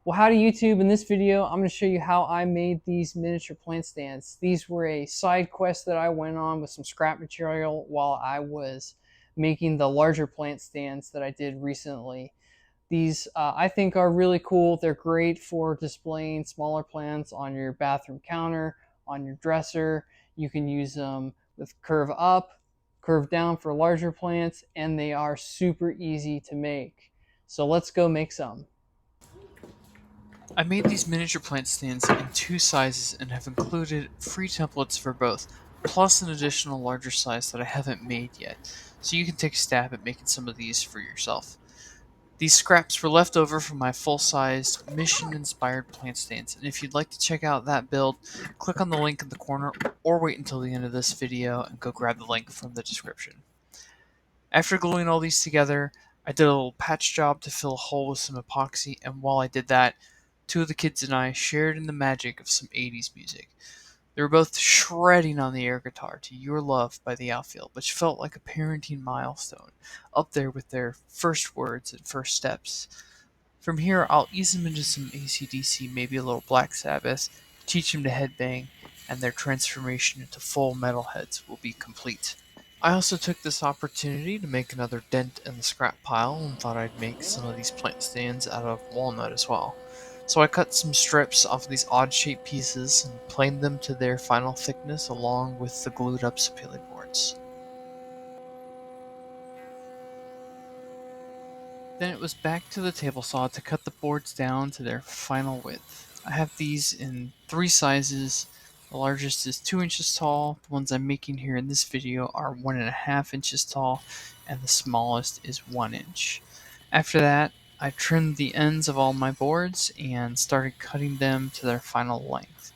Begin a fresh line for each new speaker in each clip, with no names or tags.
Well, howdy YouTube. In this video, I'm going to show you how I made these miniature plant stands. These were a side quest that I went on with some scrap material while I was making the larger plant stands that I did recently. These I think are really cool. They're great for displaying smaller plants on your bathroom counter, on your dresser. You can use them with curve up, curve down for larger plants, and they are super easy to make. So let's go make some.
I made these miniature plant stands in two sizes and have included free templates for both, plus an additional larger size that I haven't made yet, so you can take a stab at making some of these for yourself. These scraps were left over from my full-sized, mission-inspired plant stands, and if you'd like to check out that build, click on the link in the corner or wait until the end of this video and go grab the link from the description. After gluing all these together, I did a little patch job to fill a hole with some epoxy, and while I did that, two of the kids and I shared in the magic of some 80s music. They were both shredding on the air guitar to Your Love by the Outfield, which felt like a parenting milestone, up there with their first words and first steps. From here, I'll ease them into some AC/DC, maybe a little Black Sabbath, teach them to headbang, and their transformation into full metalheads will be complete. I also took this opportunity to make another dent in the scrap pile and thought I'd make some of these plant stands out of walnut as well. So I cut some strips off of these odd shaped pieces and planed them to their final thickness along with the glued up sapele boards. Then it was back to the table saw to cut the boards down to their final width. I have these in three sizes. The largest is 2 inches tall, the ones I'm making here in this video are 1.5 inches tall, and the smallest is 1 inch. After that, I trimmed the ends of all my boards and started cutting them to their final length.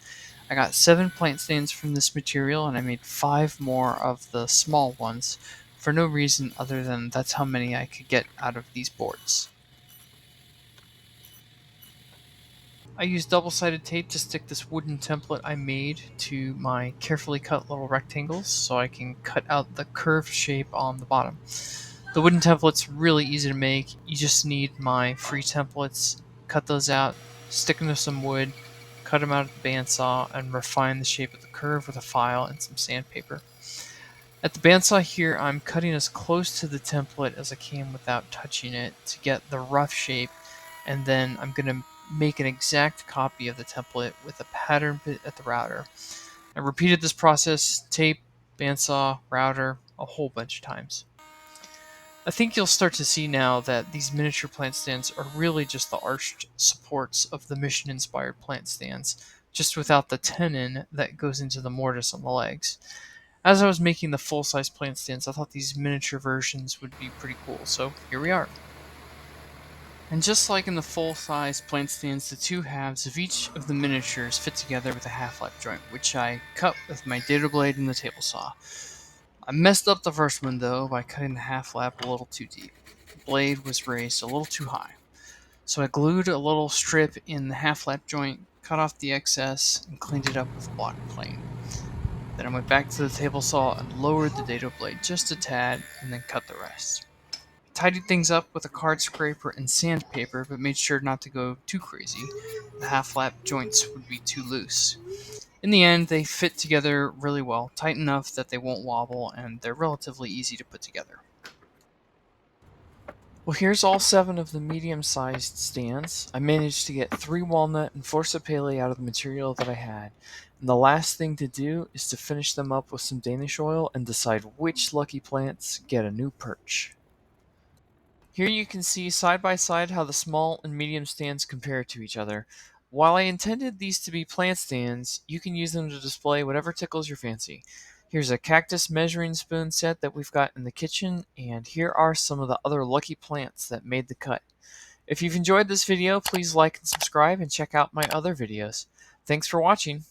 I got 7 plant stands from this material and I made 5 more of the small ones for no reason other than that's how many I could get out of these boards. I used double-sided tape to stick this wooden template I made to my carefully cut little rectangles so I can cut out the curved shape on the bottom. The wooden template's really easy to make. You just need my free templates, cut those out, stick them to some wood, cut them out at the bandsaw, and refine the shape of the curve with a file and some sandpaper. At the bandsaw here, I'm cutting as close to the template as I can without touching it to get the rough shape, and then I'm going to make an exact copy of the template with a pattern bit at the router. I repeated this process, tape, bandsaw, router, a whole bunch of times. I think you'll start to see now that these miniature plant stands are really just the arched supports of the mission-inspired plant stands, just without the tenon that goes into the mortise on the legs. As I was making the full-size plant stands, I thought these miniature versions would be pretty cool, so here we are. And just like in the full-size plant stands, the two halves of each of the miniatures fit together with a half-lap joint, which I cut with my dado blade and the table saw. I messed up the first one though by cutting the half-lap a little too deep. The blade was raised a little too high. So I glued a little strip in the half-lap joint, cut off the excess, and cleaned it up with a block plane. Then I went back to the table saw and lowered the dado blade just a tad, and then cut the rest. I tidied things up with a card scraper and sandpaper, but made sure not to go too crazy. The half-lap joints would be too loose. In the end, they fit together really well, tight enough that they won't wobble, and they're relatively easy to put together. Well, here's all 7 of the medium-sized stands. I managed to get 3 walnut and 4 sapele out of the material that I had. And the last thing to do is to finish them up with some Danish oil and decide which lucky plants get a new perch. Here you can see side by side how the small and medium stands compare to each other. While I intended these to be plant stands, you can use them to display whatever tickles your fancy. Here's a cactus measuring spoon set that we've got in the kitchen, and here are some of the other lucky plants that made the cut. If you've enjoyed this video, please like and subscribe and check out my other videos. Thanks for watching.